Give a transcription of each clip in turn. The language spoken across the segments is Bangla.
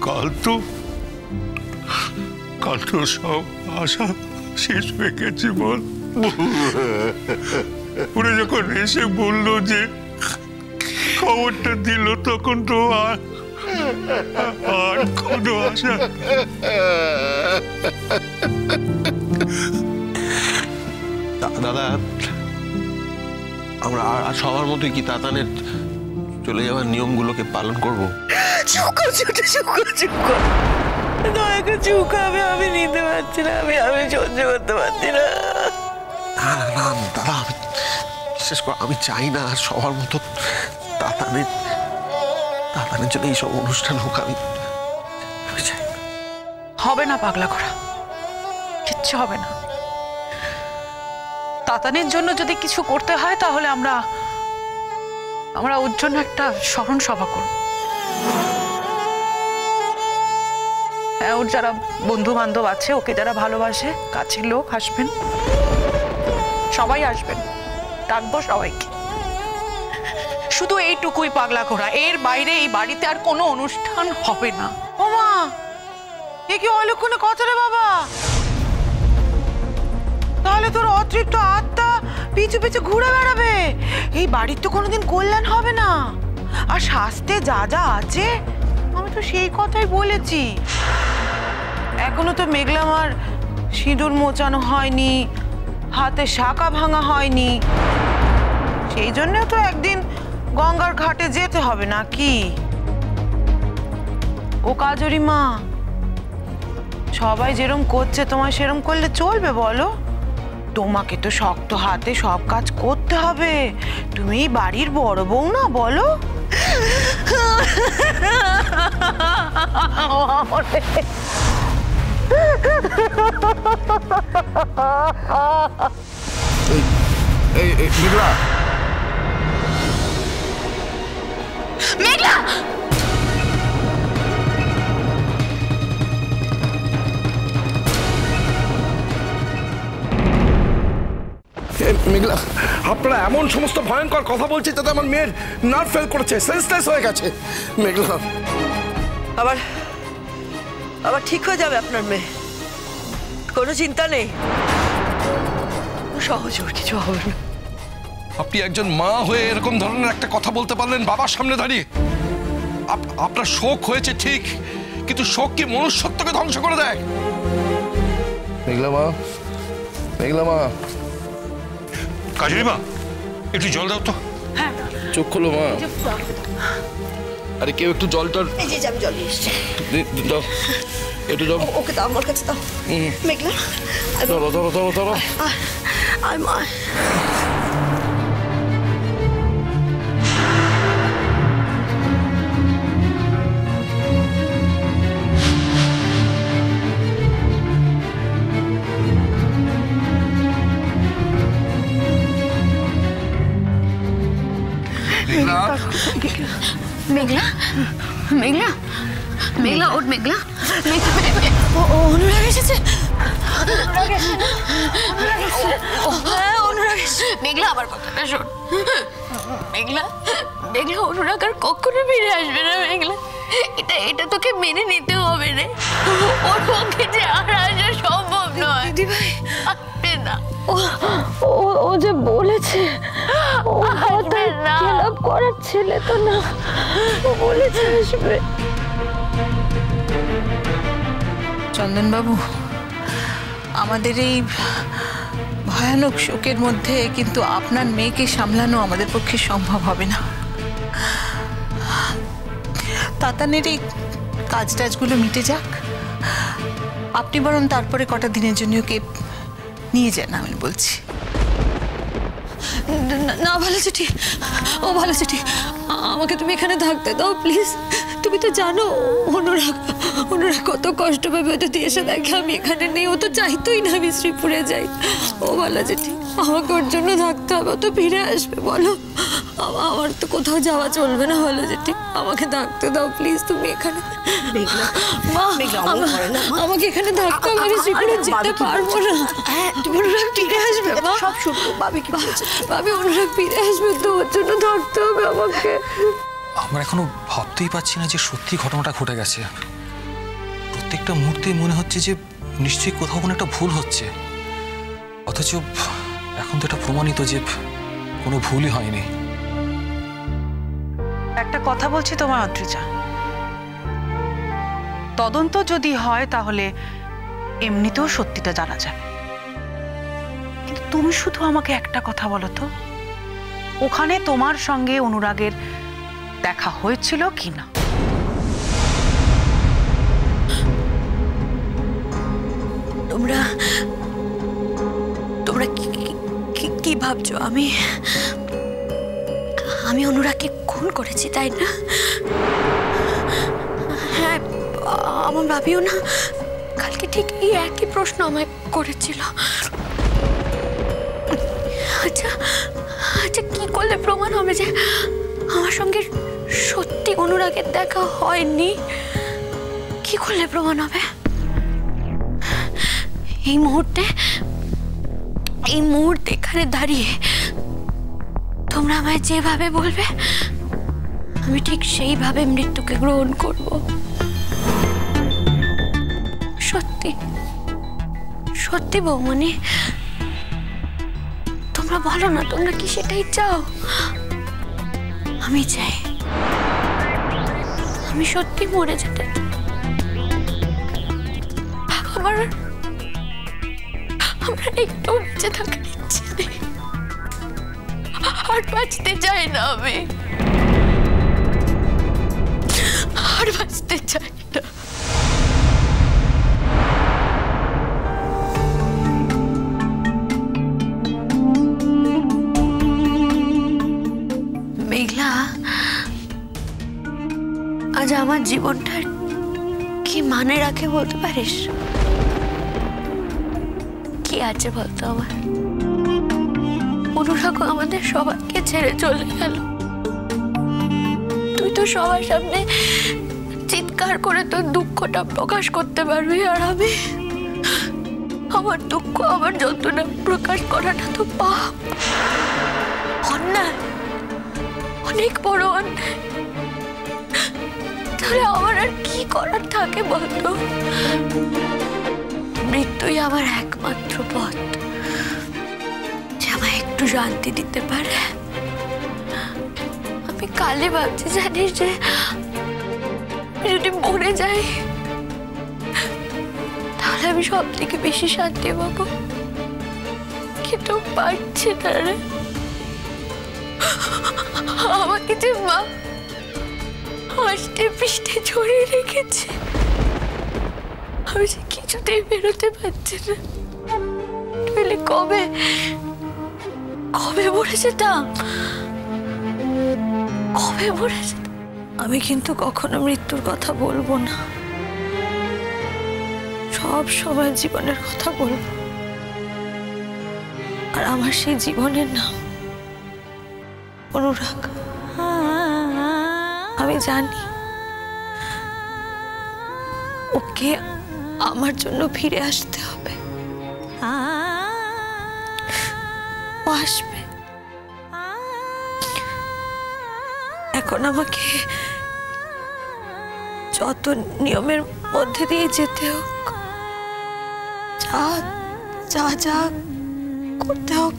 কাল তো সব আশা শেষ হয়ে গেছে বল। ওরা যখন এসে বললো যে খবরটা দিল তখন তো আর কোনো আশা। দাদা আমরা আর সবার মতোই কি তাতানের চলে যাওয়ার নিয়মগুলোকে পালন করবো? আমি নিতে পারছি না, আমি সহ্য করতে পারছি না। না দাদা, আমি বিশেষ করে আমি চাই না সবার মতো তাতানের জন্য এইসব অনুষ্ঠান হোক। আমি চাই হবে না পাগলা করা, কিচ্ছু হবে না। তাতানের জন্য যদি কিছু করতে হয় তাহলে আমরা ওর জন্য একটা স্মরণ সভা করব। হ্যাঁ, ওর যারা বন্ধু বান্ধব আছে, ওকে যারা ভালোবাসে, কাছের লোক আসবেন, সবাই আসবেন, ডাকবো সবাইকে। শুধু এইটুকুই পাগলা ঘোরা, এর বাইরে এই বাড়িতে আর কোনো অনুষ্ঠান হবে না। ও মা, এ কি অলক্ষণে কথা রে বাবা? তাহলে তোর অতৃপ্ত আত্মা পিছু পিছু ঘুরে বেড়াবে। এই বাড়ির তো কোনোদিন কল্যাণ হবে না। আর শাস্তে যা যা আছে আমি তো সেই কথাই বলেছি। এখনো তো মেঘলামার সিঁদুর মোচানো হয়নি, হাতে শাঁখা ভাঙা হয়নি। সেই জন্য তো একদিন গঙ্গার ঘাটে যেতে হবে নাকি? ও কাজরি মা, সবাই যেরম করছে তোমায় সেরম করলে চলবে বলো? তোমাকে তো শক্ত হাতে সব কাজ করতে হবে। তুমি বাড়ির বড় বউ না, বলো? মেঘলা, মেঘলা, মেঘলা, আপনারা এমন সমস্ত ভয়ঙ্কর কথা বলছে যাতে আমার মেয়ের নার্ভ ফেল করেছে, সেন্সলেস হয়ে গেছে। মেঘলা, আবার ঠিক হয়ে যাবে আপনার মেয়ে, কোনো চিন্তা নেই। সহজ ওর কিছু হবে না। আপনি একজন মা হয়ে এরকম ধরনের একটা কথা বলতে পারলেন বাবার সামনে দাঁড়িয়ে? আপনার শোক হয়েছে ঠিক, কিন্তু শোক কি মনুষ্যত্বকে ধ্বংস করে দেয়? মেঘলা মা, মেঘলা মা, কাজরি মা, একটু জল দাও তো। হ্যাঁ, চোখ খোলো মা। আরে কেউ একটু জলটা, আমি জল নিয়ে এসছি। দাও একটু দাও। ওকে দাও, আমার কাছে দাও। মেঘলা, ধরো ধরো ধরো ধরো। মেঘলা, মেঘলা, মেঘলা, ওর মেঘলা, অনুরাগ এসেছে। মেঘলা, আমার কথাটা শোন। মেঘলা, মেঘলা, অনুরাগ আর কখনো ফিরে আসবে না। মেঘলা, এটা তোকে মেনে নিতে হবে রে। ওর পক্ষে যে আর আসা সম্ভব নয়। দিদিভাই, আসবে না। ও যে বলেছে ও খেলাপ করার ছেলে তো না, ও বলেছে আসবে। চন্দনবাবু, আমাদের এই ভয়ানক শোকের মধ্যে কিন্তু আপনার মেয়েকে সামলানো আমাদের পক্ষে সম্ভব হবে না। তাতানের এই কাজ টাজগুলো মিটে যাক, আপনি বরং তারপরে কটা দিনের জন্য ওকে নিয়ে যান, আমি বলছি। না ভালো চিঠি, ও ভালো চিঠি, আমাকে তুমি এখানে থাকতে দাও প্লিজ। তুমি তো জানো অনুরাগ কত কষ্ট পাবে যদি এসে দেখে আমি এখানে নেই। ও তো চাইতোই না আমি শ্রীপুরে যাই। ও ভালো চিঠি, আমাকে ওর জন্য থাকতে হবে। ও তো ফিরে আসবে বলো, আমার তো কোথাও যাওয়া চলবে না। ভালো চিঠি, আমাকে থাকতে দাও প্লিজ তুমি এখানে। মা, আমাকে এখানে থাকতে হবে, আমি শ্রীপুরে যেতে পারবো না। তুমি অনুরাগ ফিরে আসবে মা, সব শুনবো। ভাবি অনুরাগ ফিরে আসবে তো, ওর জন্য থাকতে হবে আমাকে। আমরা এখনো ভাবতেই পারছি না যে সত্যি ঘটনাটা ঘটে গেছে। প্রত্যেকটা মুহূর্তেই মনে হচ্ছে যে নিশ্চয়ই কোথাও কোনো একটা ভুল হচ্ছে, অথচ এখন তো এটা প্রমাণিত যে কোনো ভুলই হয়নি। একটা কথা বলছি তোমার অদ্রিজা, তদন্ত যদি হয় তাহলে এমনিতেও সত্যিটা জানা যাবে। কিন্তু তুমি শুধু আমাকে একটা কথা বলো তো, ওখানে তোমার সঙ্গে অনুরাগের দেখা হয়েছিল কিনা? তোমরা তোমরা কি ভাবছো? আমি অনুরাগকে খুন করেছি, তাই না? হ্যাঁ, আমার ভাবিও না কালকে ঠিক এই একই প্রশ্ন আমায় করেছিল। আচ্ছা আচ্ছা, কি করলে প্রমাণ হবে যে আমার সঙ্গে সত্যি অনুরাগের দেখা হয়নি? কি করলে প্রমাণ হবে? এই মুহূর্তে এখানে দাঁড়িয়ে তোমরা আমায় যেভাবে বলবে আমি ঠিক সেইভাবে মৃত্যুকে গ্রহণ করব। সত্যি সত্যি বৌমনি, তোমরা বলো না, তোমরা কি সেটাই চাও? আমি চাই, আমি সত্যি মরে যেতে। আমার একটু বেঁচে থাকার ইচ্ছে নেই, আর বাঁচতে চাই না, আমি আর বাঁচতে চাই না। মেঘলা, আজ আমার জীবনটার কি মানে রাখে বলতে পারিস? কি আছে বলতো আমার? অনুরাগ আমাদের সবাইকে ছেড়ে চলে গেল। তুই তো সবার সামনে চিৎকার করে তোর দুঃখটা প্রকাশ করতে পারবি, আর আমি আমার দুঃখ, আমার যন্ত্রণা প্রকাশ করাটা তো পাপ, অন্যায়, অনেক বড় অন্যায়। তাহলে আমার আর কি করার থাকে বলতো? মৃত্যুই আমার একমাত্র পথ, যে আমায় একটু শান্তি দিতে পারে। আমি কালে ভাবছি, জানিস, যে যদি মরে যাই তাহলে আমি সব থেকে বেশি শান্তি পাবো, কিন্তু পারছি না রে। আমাকে যে মা হাসতে পিষ্টে ছড়িয়ে রেখেছে, আমি যে কিছুতেই বেরোতে পারছি না। নইলে কবে মরে যেতাম, কবে মরে যেতাম। আমি কিন্তু কখনো মৃত্যুর কথা বলবো না, সব সময় জীবনের কথা বলবো। আর আমার সেই জীবনের নাম অনুরাগ। আমি জানি ওকে আমার জন্য ফিরে আসতে হবে, ও আসবে। এখন আমাকে যত নিয়মের মধ্যে দিয়ে যেতে হোক, যা যা করতে হোক,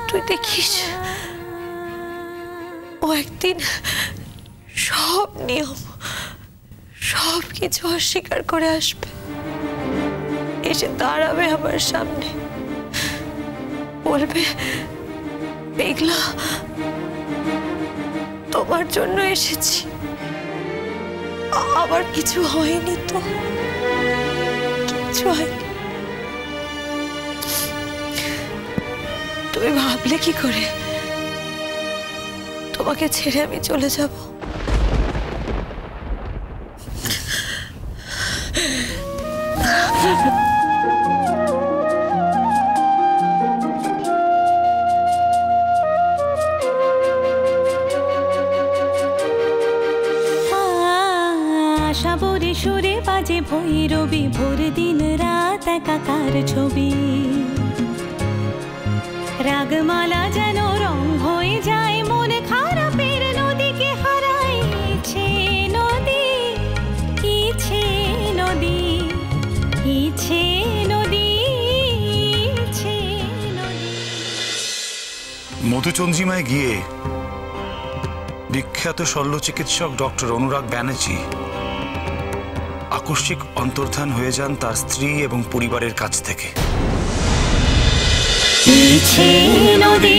তুই দেখিস ও একদিন সব নিয়ম, সব কিছু অস্বীকার করে আসবে, এসে দাঁড়াবে আমার সামনে, বলবে, মেঘলা, তোমার জন্য এসেছি, আবার কিছু হয়নি তো, কিছু হয়নি। তুমি ভাবলে কি করে তোমাকে ছেড়ে আমি চলে যাব? সাবরে সুরে বাজে ভৈরবী, ভোর দিন রাত একাকার ছবি, রাগমালা যেন রং হয়ে যায়, মন খারাপের নদীকে হারাইছে নদী, মধুচন্দ্রিমায় গিয়ে বিখ্যাত শল্য চিকিৎসক ডক্টর অনুরাগ ব্যানার্জি আকস্মিক অন্তর্ধান হয়ে যান তার স্ত্রী এবং পরিবারের কাছ থেকে। নদী